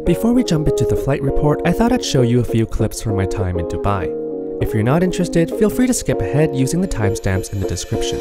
Before we jump into the flight report, I thought I'd show you a few clips from my time in Dubai. If you're not interested, feel free to skip ahead using the timestamps in the description.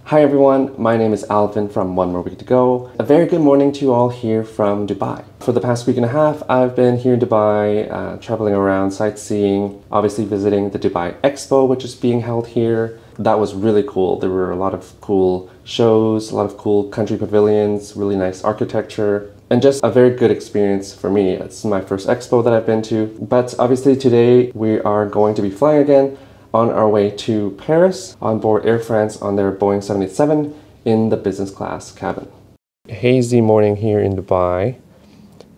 Hi everyone, my name is Alvin from Onemoreweektogo. A very good morning to you all here from Dubai. For the past week and a half, I've been here in Dubai, traveling around, sightseeing, obviously visiting the Dubai Expo, which is being held here. That was really cool. There were a lot of cool shows, a lot of cool country pavilions, really nice architecture, and just a very good experience for me. It's my first expo that I've been to. But obviously today we are going to be flying again on our way to Paris on board Air France on their Boeing 787 in the business class cabin. Hazy morning here in Dubai.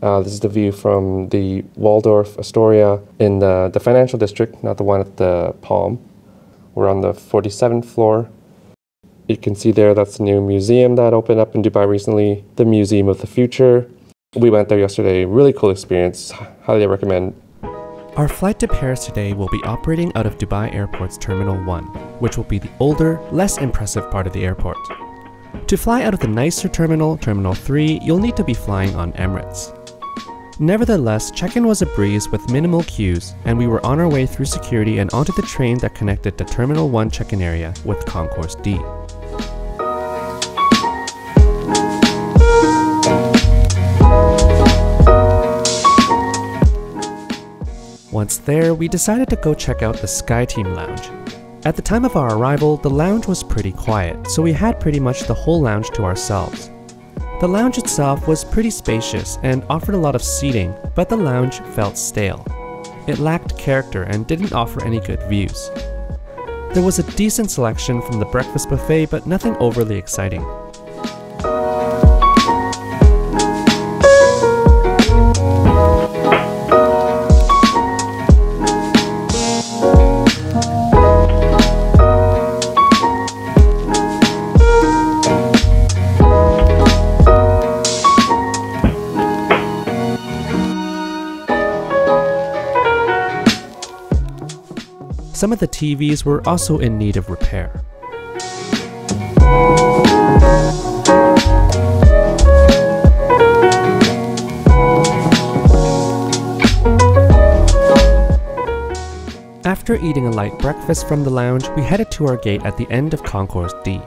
This is the view from the Waldorf Astoria in the financial district, not the one at the Palm. We're on the 47th floor. You can see there, that's the new museum that opened up in Dubai recently, the Museum of the Future. We went there yesterday, really cool experience, highly recommend. Our flight to Paris today will be operating out of Dubai Airport's Terminal 1, which will be the older, less impressive part of the airport. To fly out of the nicer terminal, Terminal 3, you'll need to be flying on Emirates. Nevertheless, check-in was a breeze with minimal queues, and we were on our way through security and onto the train that connected the Terminal 1 check-in area with Concourse D. Once there, we decided to go check out the Skyteam Lounge. At the time of our arrival, the lounge was pretty quiet, so we had pretty much the whole lounge to ourselves. The lounge itself was pretty spacious and offered a lot of seating, but the lounge felt stale. It lacked character and didn't offer any good views. There was a decent selection from the breakfast buffet, but nothing overly exciting. Some of the TVs were also in need of repair. After eating a light breakfast from the lounge, we headed to our gate at the end of Concourse D.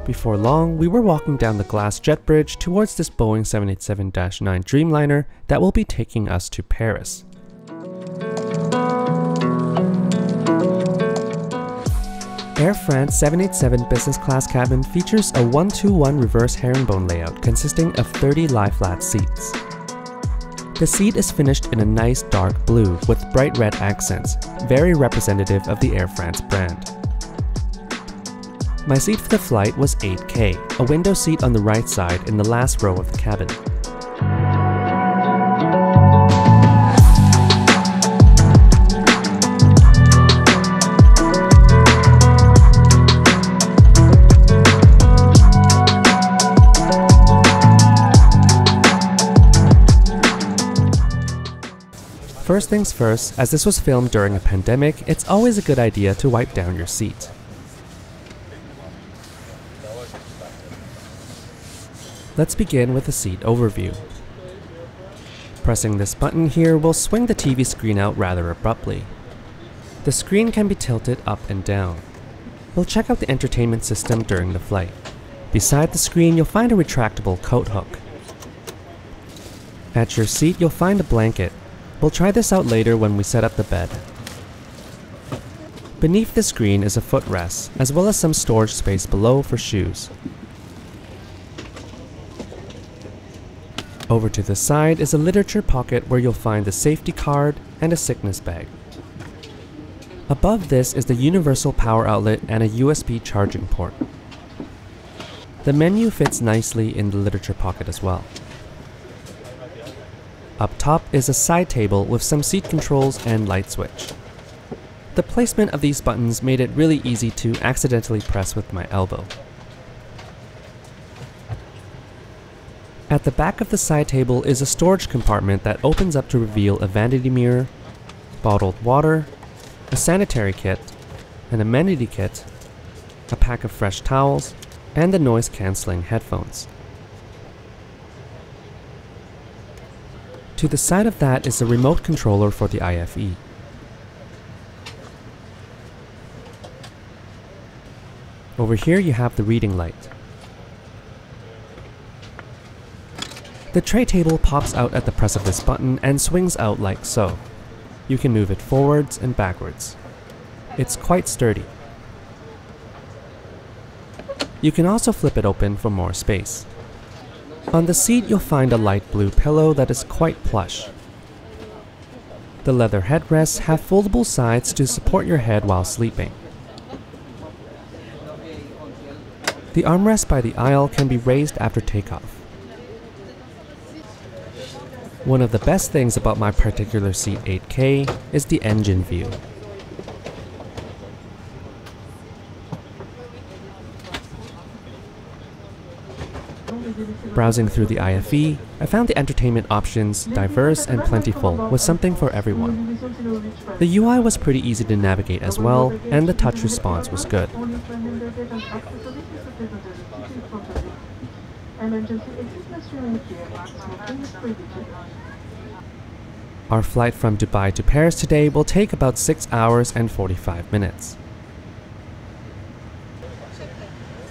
Before long, we were walking down the glass jet bridge towards this Boeing 787-9 Dreamliner that will be taking us to Paris. Air France 787 business class cabin features a 1-2-1 reverse herringbone layout consisting of 30 lie-flat seats. The seat is finished in a nice dark blue with bright red accents, very representative of the Air France brand. My seat for the flight was 8K, a window seat on the right side in the last row of the cabin. First things first, as this was filmed during a pandemic, it's always a good idea to wipe down your seat. Let's begin with a seat overview. Pressing this button here will swing the TV screen out rather abruptly. The screen can be tilted up and down. We'll check out the entertainment system during the flight. Beside the screen, you'll find a retractable coat hook. At your seat, you'll find a blanket. We'll try this out later when we set up the bed. Beneath the screen is a footrest, as well as some storage space below for shoes. Over to the side is a literature pocket where you'll find a safety card and a sickness bag. Above this is the universal power outlet and a USB charging port. The menu fits nicely in the literature pocket as well. Up top is a side table with some seat controls and light switch. The placement of these buttons made it really easy to accidentally press with my elbow. At the back of the side table is a storage compartment that opens up to reveal a vanity mirror, bottled water, a sanitary kit, an amenity kit, a pack of fresh towels, and the noise-cancelling headphones. To the side of that is a remote controller for the IFE. Over here you have the reading light. The tray table pops out at the press of this button and swings out like so. You can move it forwards and backwards. It's quite sturdy. You can also flip it open for more space. On the seat you'll find a light blue pillow that is quite plush. The leather headrests have foldable sides to support your head while sleeping. The armrest by the aisle can be raised after takeoff. One of the best things about my particular seat 8K is the engine view. Browsing through the IFE, I found the entertainment options diverse and plentiful with something for everyone. The UI was pretty easy to navigate as well, and the touch response was good. Our flight from Dubai to Paris today will take about 6 hours and 45 minutes.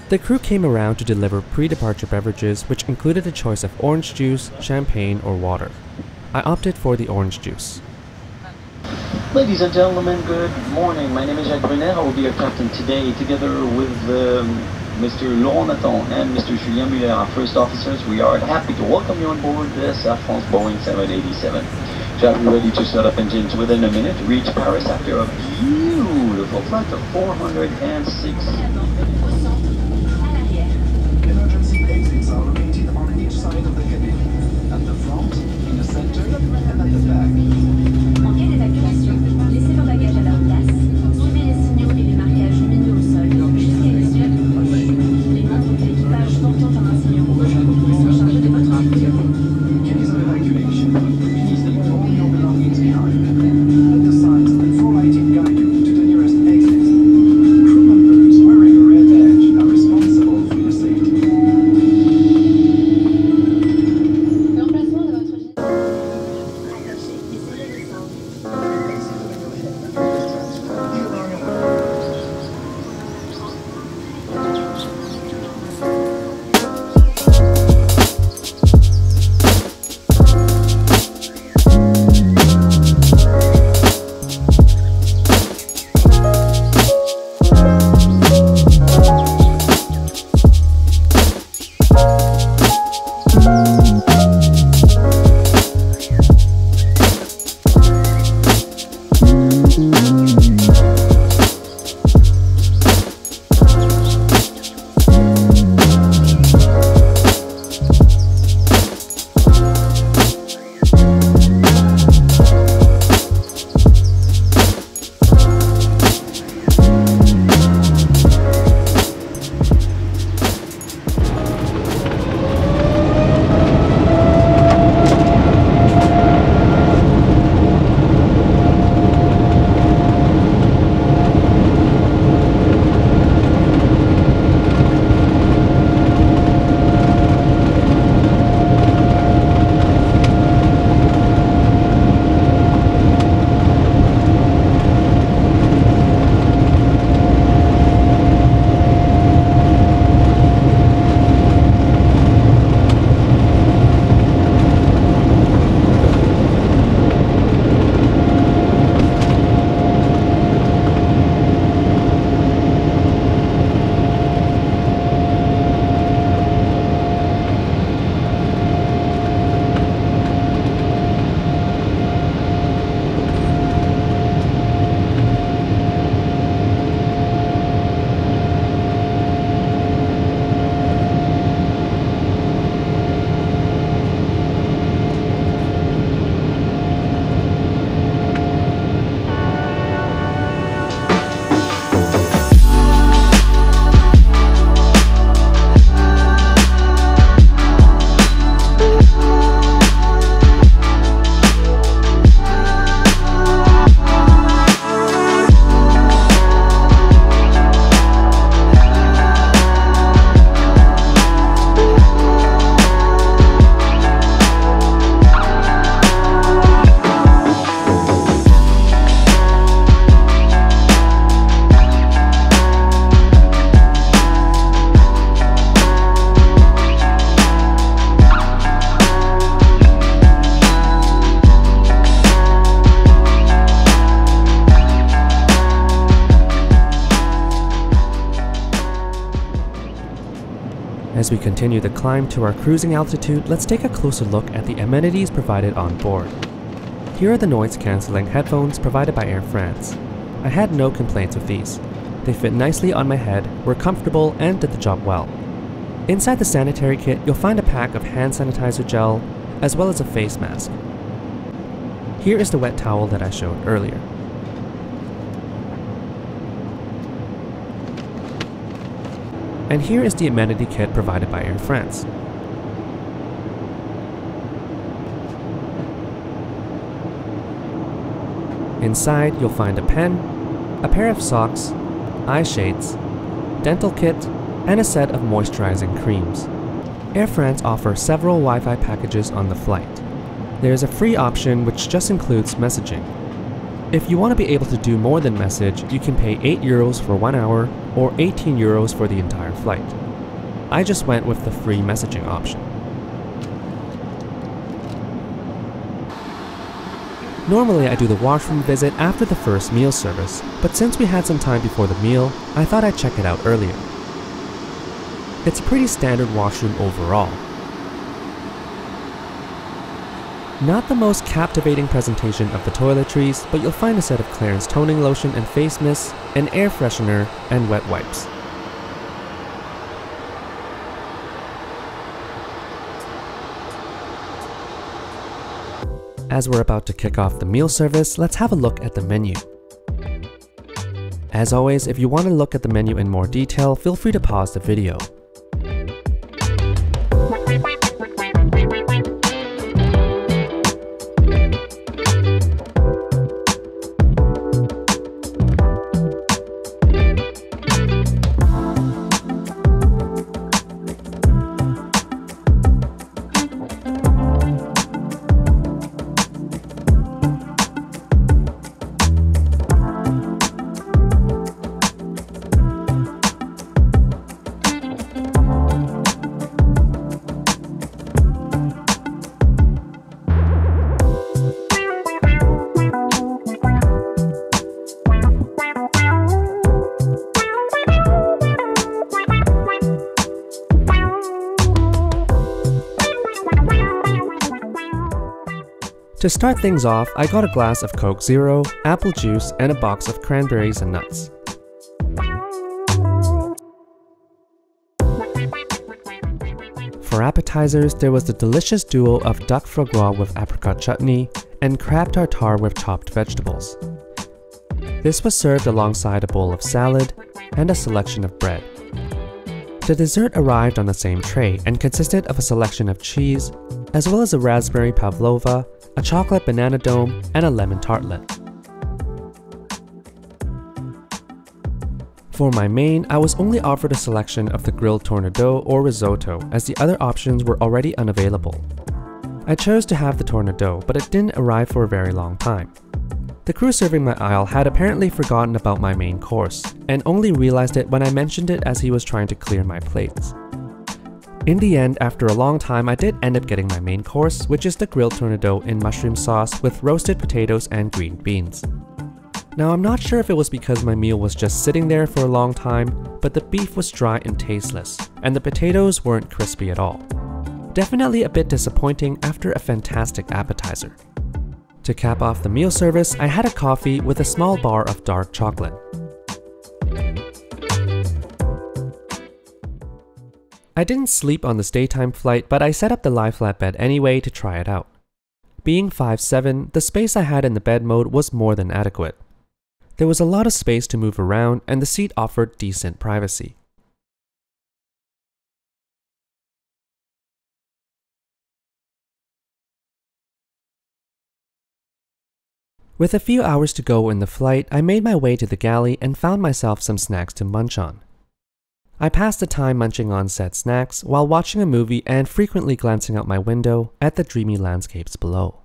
The crew came around to deliver pre-departure beverages, which included a choice of orange juice, champagne, or water. I opted for the orange juice. Ladies and gentlemen, good morning. My name is Jacques Brunet. I will be your captain today, together with Mr. Laurent Nathan and Mr. Julien Muller, our first officers. We are happy to welcome you on board this Air France Boeing 787. Shall be ready to set up engines within a minute, reach Paris after a beautiful flight of 406. Emergency exits are located on each side of the cabin. At the front, in the center, and at the back. En cas d'évacuation, laissez vos bagages à leur place, suivez les signaux et les marquages lumineux au sol jusqu'à l'issue de proche. Les membres de l'équipage portant un insigne rouge sont chargés de votre sécurité. Case of evacuation, please leave all your belongings behind. Let the signs and full lighting guide you to the nearest exit. Crew members wearing a red badge are responsible for your safety. As we continue the climb to our cruising altitude, let's take a closer look at the amenities provided on board. Here are the noise-cancelling headphones provided by Air France. I had no complaints with these. They fit nicely on my head, were comfortable, and did the job well. Inside the sanitary kit, you'll find a pack of hand sanitizer gel, as well as a face mask. Here is the wet towel that I showed earlier. And here is the amenity kit provided by Air France. Inside, you'll find a pen, a pair of socks, eye shades, dental kit, and a set of moisturizing creams. Air France offers several Wi-Fi packages on the flight. There is a free option which just includes messaging. If you want to be able to do more than message, you can pay €8 for 1 hour or €18 for the entire flight. I just went with the free messaging option. Normally I do the washroom visit after the first meal service, but since we had some time before the meal, I thought I'd check it out earlier. It's a pretty standard washroom overall. Not the most captivating presentation of the toiletries, but you'll find a set of Clarins toning lotion and face mist, an air freshener, and wet wipes. As we're about to kick off the meal service, let's have a look at the menu. As always, if you want to look at the menu in more detail, feel free to pause the video. To start things off, I got a glass of Coke Zero, apple juice, and a box of cranberries and nuts. For appetizers, there was the delicious duo of duck foie gras with apricot chutney and crab tartare with chopped vegetables. This was served alongside a bowl of salad and a selection of bread. The dessert arrived on the same tray and consisted of a selection of cheese, as well as a raspberry pavlova, a chocolate banana dome, and a lemon tartlet. For my main, I was only offered a selection of the grilled tornado or risotto, as the other options were already unavailable. I chose to have the tornado, but it didn't arrive for a very long time. The crew serving my aisle had apparently forgotten about my main course, and only realized it when I mentioned it as he was trying to clear my plates. In the end, after a long time, I did end up getting my main course, which is the grilled tornado in mushroom sauce with roasted potatoes and green beans. Now, I'm not sure if it was because my meal was just sitting there for a long time, but the beef was dry and tasteless, and the potatoes weren't crispy at all. Definitely a bit disappointing after a fantastic appetizer. To cap off the meal service, I had a coffee with a small bar of dark chocolate. I didn't sleep on this daytime flight, but I set up the lie flat bed anyway to try it out. Being 5'7", the space I had in the bed mode was more than adequate. There was a lot of space to move around, and the seat offered decent privacy. With a few hours to go in the flight, I made my way to the galley and found myself some snacks to munch on. I passed the time munching on said snacks while watching a movie and frequently glancing out my window at the dreamy landscapes below.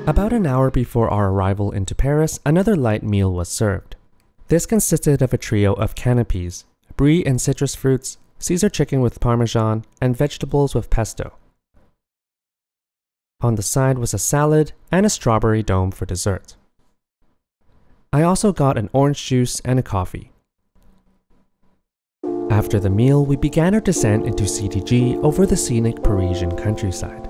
About an hour before our arrival into Paris, another light meal was served. This consisted of a trio of canapes, brie and citrus fruits, Caesar chicken with parmesan, and vegetables with pesto. On the side was a salad and a strawberry dome for dessert. I also got an orange juice and a coffee. After the meal, we began our descent into CTG over the scenic Parisian countryside.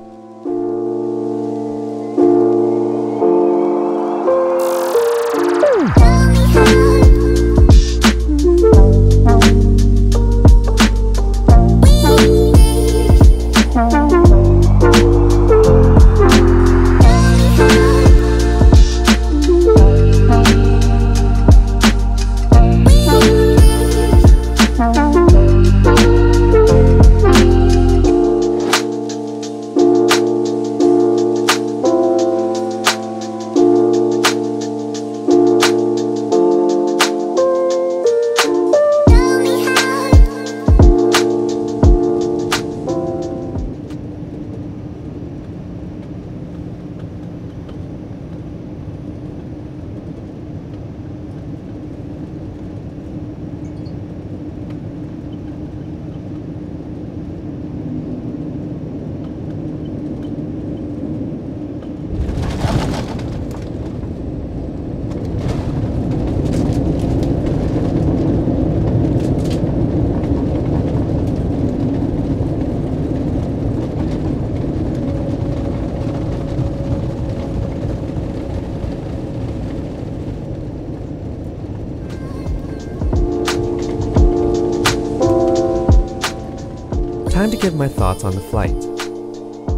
Time to give my thoughts on the flight.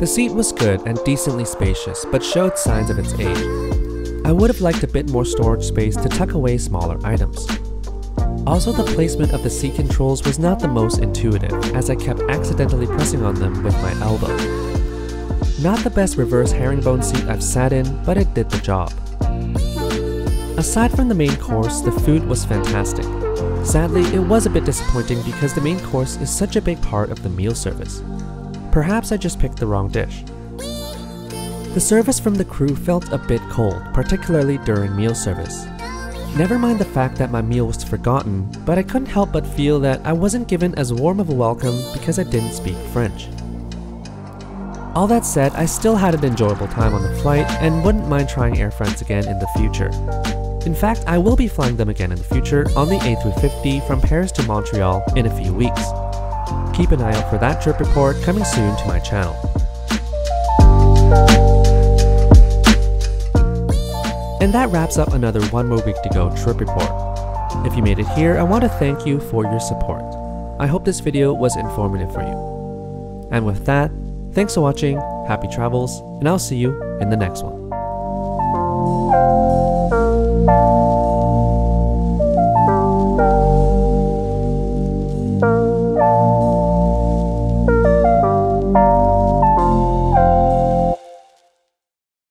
The seat was good and decently spacious, but showed signs of its age. I would have liked a bit more storage space to tuck away smaller items. Also, the placement of the seat controls was not the most intuitive, as I kept accidentally pressing on them with my elbow. Not the best reverse herringbone seat I've sat in, but it did the job. Aside from the main course, the food was fantastic. Sadly, it was a bit disappointing because the main course is such a big part of the meal service. Perhaps I just picked the wrong dish. The service from the crew felt a bit cold, particularly during meal service. Never mind the fact that my meal was forgotten, but I couldn't help but feel that I wasn't given as warm of a welcome because I didn't speak French. All that said, I still had an enjoyable time on the flight and wouldn't mind trying Air France again in the future. In fact, I will be flying them again in the future on the A350 from Paris to Montreal in a few weeks. Keep an eye out for that trip report coming soon to my channel. And that wraps up another One More Week to Go trip report. If you made it here, I want to thank you for your support. I hope this video was informative for you. And with that, thanks for watching, happy travels, and I'll see you in the next one.